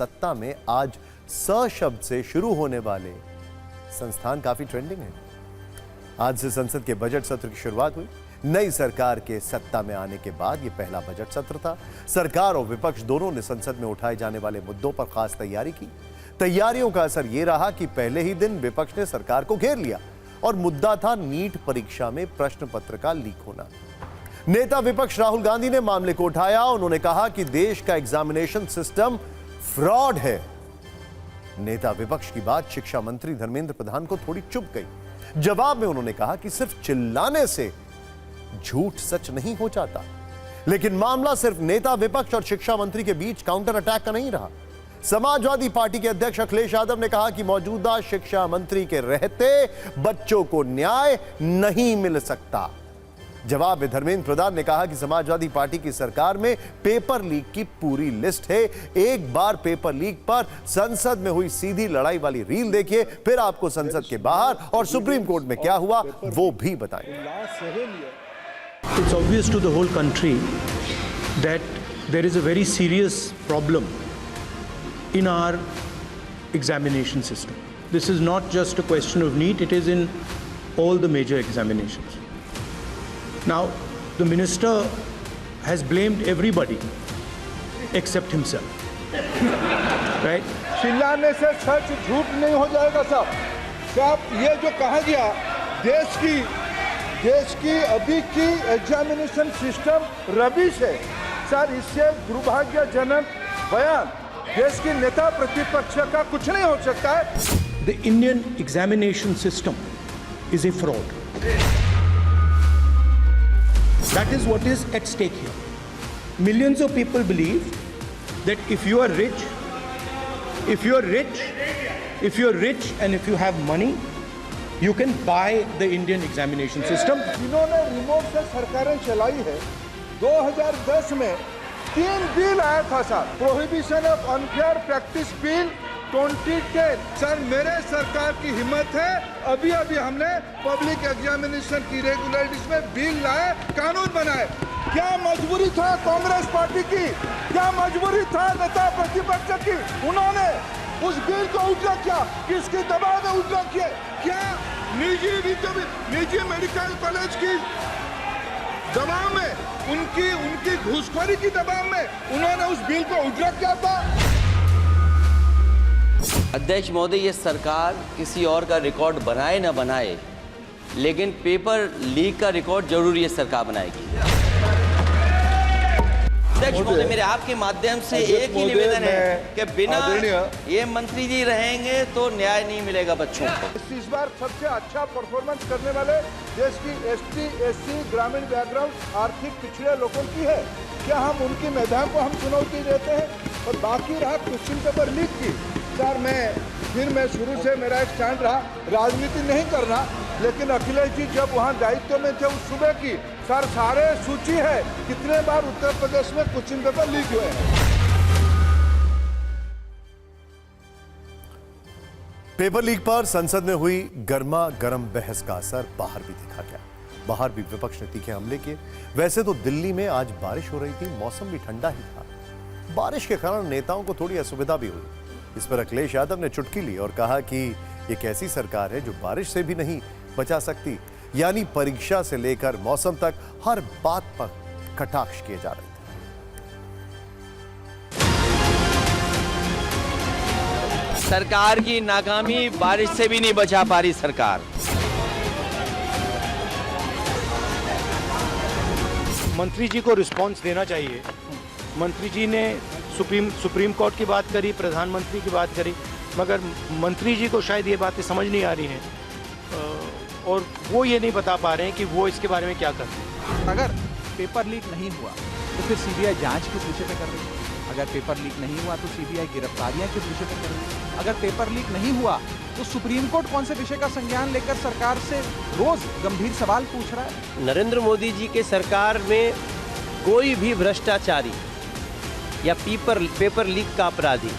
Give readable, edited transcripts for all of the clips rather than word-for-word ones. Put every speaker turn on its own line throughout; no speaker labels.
सत्ता में आज स शब्द से शुरू होने वाले संस्थान काफी ट्रेंडिंग है। आज से संसद के बजट सत्र की शुरुआत हुई। नई सरकार के सत्ता में आने के बाद यह पहला बजट सत्र था। सरकार और विपक्ष दोनों ने संसद में उठाए जाने वाले मुद्दों पर खास तैयारी की। तैयारियों का असर यह रहा कि पहले ही दिन विपक्ष ने सरकार को घेर लिया और मुद्दा था नीट परीक्षा में प्रश्न पत्र का लीक होना। नेता विपक्ष राहुल गांधी ने मामले को उठाया। उन्होंने कहा कि देश का एग्जामिनेशन सिस्टम फ्रॉड है। नेता विपक्ष की बात शिक्षा मंत्री धर्मेंद्र प्रधान को थोड़ी चुभ गई। जवाब में उन्होंने कहा कि सिर्फ चिल्लाने से झूठ सच नहीं हो जाता। लेकिन मामला सिर्फ नेता विपक्ष और शिक्षा मंत्री के बीच काउंटर अटैक का नहीं रहा। समाजवादी पार्टी के अध्यक्ष अखिलेश यादव ने कहा कि मौजूदा शिक्षा मंत्री के रहते बच्चों को न्याय नहीं मिल सकता। जवाब में धर्मेंद्र प्रधान ने कहा कि समाजवादी पार्टी की सरकार में पेपर लीक की पूरी लिस्ट है। एक बार पेपर लीक पर संसद में हुई सीधी लड़ाई वाली रील देखिए, फिर आपको संसद के बाहर और सुप्रीम कोर्ट में क्या हुआ वो भी बताएंगे।
It's obvious to the whole country that there is a very serious problem in our examination system. This is not just a question of NEET, it is in all the major examinations. Now, the minister has blamed everybody except himself. Right?
चिल्लाने से सच झूठ नहीं हो जाएगा साहब। ये जो कहा गया देश की अभी की एग्जामिनेशन सिस्टम रबिश है सर, इससे दुर्भाग्यजनक बयान देश की नेता प्रतिपक्ष का कुछ नहीं हो सकता है।
The Indian examination system is a fraud. That is what is at stake here. Millions of people believe that if you are rich and if you have money, you can buy the Indian examination system.
जिन्होंने remote से सरकारें चलाई है, 2010 में 3 bill आया था sir, prohibition of unfair practice bill 2010। Sir मेरे सरकार की हिम्मत है, अभी हमने पब्लिक एग्जामिनेशन की रेगुलरिटीज में बिल लाए, कानून बनाए। क्या मजबूरी था कांग्रेस पार्टी की, क्या मजबूरी था नेता प्रतिपक्ष की? उन्होंने उस बिल को उल्टा किया, किसके दबाव में उल्टा किया? क्या निजी मेडिकल कॉलेज की दबाव में, उनकी घूसखोरी की दबाव में उन्होंने उस बिल को उल्टा किया था।
अध्यक्ष महोदय, ये सरकार किसी और का रिकॉर्ड बनाए ना बनाए, लेकिन पेपर लीक का रिकॉर्ड जरूर ये सरकार बनाएगी। अध्यक्ष महोदय, मेरे आपके माध्यम से एक ही निवेदन है कि बिना ये मंत्री जी रहेंगे तो न्याय नहीं मिलेगा बच्चों को।
इस बार सबसे अच्छा परफॉर्मेंस करने वाले देश की एसटी, एससी, ग्रामीण बैकग्राउंड, आर्थिक पिछड़े लोगों की है। क्या हम उनकी मेधाओं को हम चुनौती देते हैं? और बाकी रहा क्वेश्चन पेपर लीक की, सर मैं शुरू से मेरा एक स्टैंड रहा, राजनीति नहीं करना, लेकिन अखिलेश जी जब वहाँ दायित्व में थे उस सूबे की, सर सारे सूची है कितने बार उत्तर प्रदेश में क्वेश्चन पेपर लीक हुए हैं।
पेपर लीक पर संसद में हुई गर्मा गर्म बहस का असर बाहर भी देखा गया। बाहर भी विपक्ष ने तीखे हमले किए। वैसे तो दिल्ली में आज बारिश हो रही थी, मौसम भी ठंडा ही था। बारिश के कारण नेताओं को थोड़ी असुविधा भी हुई। इस पर अखिलेश यादव ने चुटकी ली और कहा कि ये कैसी सरकार है जो बारिश से भी नहीं बचा सकती। यानी परीक्षा से लेकर मौसम तक हर बात पर कटाक्ष किए जा रहे थे।
सरकार की नाकामी, बारिश से भी नहीं बचा पा रही सरकार।
मंत्री जी को रिस्पांस देना चाहिए। मंत्री जी ने सुप्रीम कोर्ट की बात करी, प्रधानमंत्री की बात करी, मगर मंत्री जी को शायद ये बातें समझ नहीं आ रही हैं और वो ये नहीं बता पा रहे हैं कि वो इसके बारे में क्या करते हैं।
अगर पेपर लीक नहीं हुआ तो फिर सीबीआई जांच किस विषय पे कर रही है? अगर पेपर लीक नहीं हुआ तो सीबीआई गिरफ्तारियां किस विषय पे कर रही है? अगर पेपर लीक नहीं हुआ तो सुप्रीम कोर्ट कौन से विषय का संज्ञान लेकर सरकार से रोज गंभीर सवाल पूछ रहा है?
नरेंद्र मोदी जी के सरकार में कोई भी भ्रष्टाचारी या पेपर लीक का अपराधी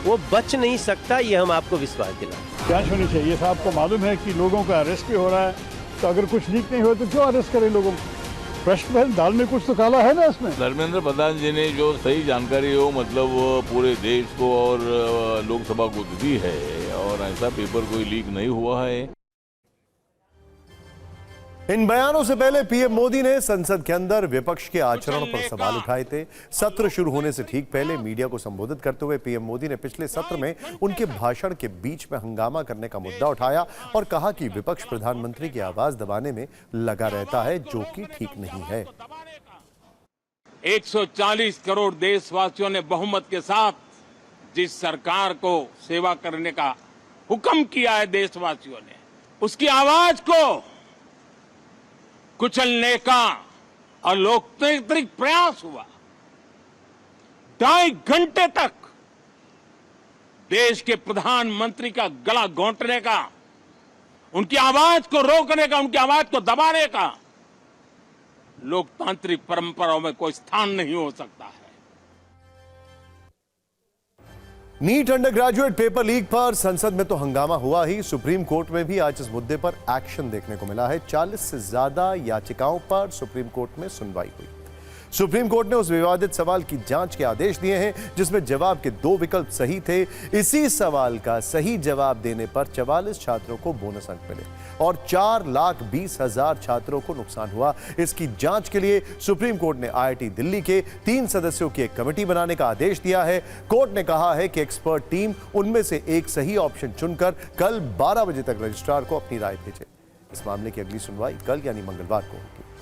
वो बच नहीं सकता, ये हम आपको विश्वास दिलाते हैं।
जांच होनी चाहिए। साहब को मालूम है कि लोगों का अरेस्ट भी हो रहा है, तो अगर कुछ लीक नहीं हो तो क्यों अरेस्ट करें लोगों को? प्रश्न में दाल में कुछ तो काला है ना इसमें।
धर्मेंद्र प्रधान जी ने जो सही जानकारी हो मतलब पूरे देश को और लोकसभा को दी है और ऐसा पेपर कोई लीक नहीं हुआ है।
इन बयानों से पहले पीएम मोदी ने संसद के अंदर विपक्ष के आचरण पर सवाल उठाए थे। सत्र शुरू होने से ठीक पहले मीडिया को संबोधित करते हुए पीएम मोदी ने पिछले सत्र में उनके भाषण के बीच में हंगामा करने का मुद्दा उठाया और कहा कि विपक्ष प्रधानमंत्री की आवाज दबाने में लगा रहता है, जो कि ठीक नहीं है।
140 करोड़ देशवासियों ने बहुमत के साथ जिस सरकार को सेवा करने का हुक्म किया है देशवासियों ने, उसकी आवाज को कुचलने का और लोकतांत्रिक प्रयास हुआ। 2.5 घंटे तक देश के प्रधानमंत्री का गला घोंटने का, उनकी आवाज को रोकने का, उनकी आवाज को दबाने का लोकतांत्रिक परंपराओं में कोई स्थान नहीं हो सकता है।
NEET undergraduate paper leak पर संसद में तो हंगामा हुआ ही, सुप्रीम कोर्ट में भी आज इस मुद्दे पर एक्शन देखने को मिला है। 40 से ज्यादा याचिकाओं पर सुप्रीम कोर्ट में सुनवाई हुई। सुप्रीम कोर्ट ने उस विवादित सवाल की जांच के आदेश दिए हैं जिसमें जवाब के 2 विकल्प सही थे। इसी सवाल का सही जवाब देने पर 44 छात्रों को बोनस अंक मिले और 4,20,000 छात्रों को नुकसान हुआ। इसकी जांच के लिए सुप्रीम कोर्ट ने आईआईटी दिल्ली के 3 सदस्यों की एक कमेटी बनाने का आदेश दिया है। कोर्ट ने कहा है कि एक्सपर्ट टीम उनमें से एक सही ऑप्शन चुनकर कल 12 बजे तक रजिस्ट्रार को अपनी राय भेजे। इस मामले की अगली सुनवाई कल यानी मंगलवार को होगी।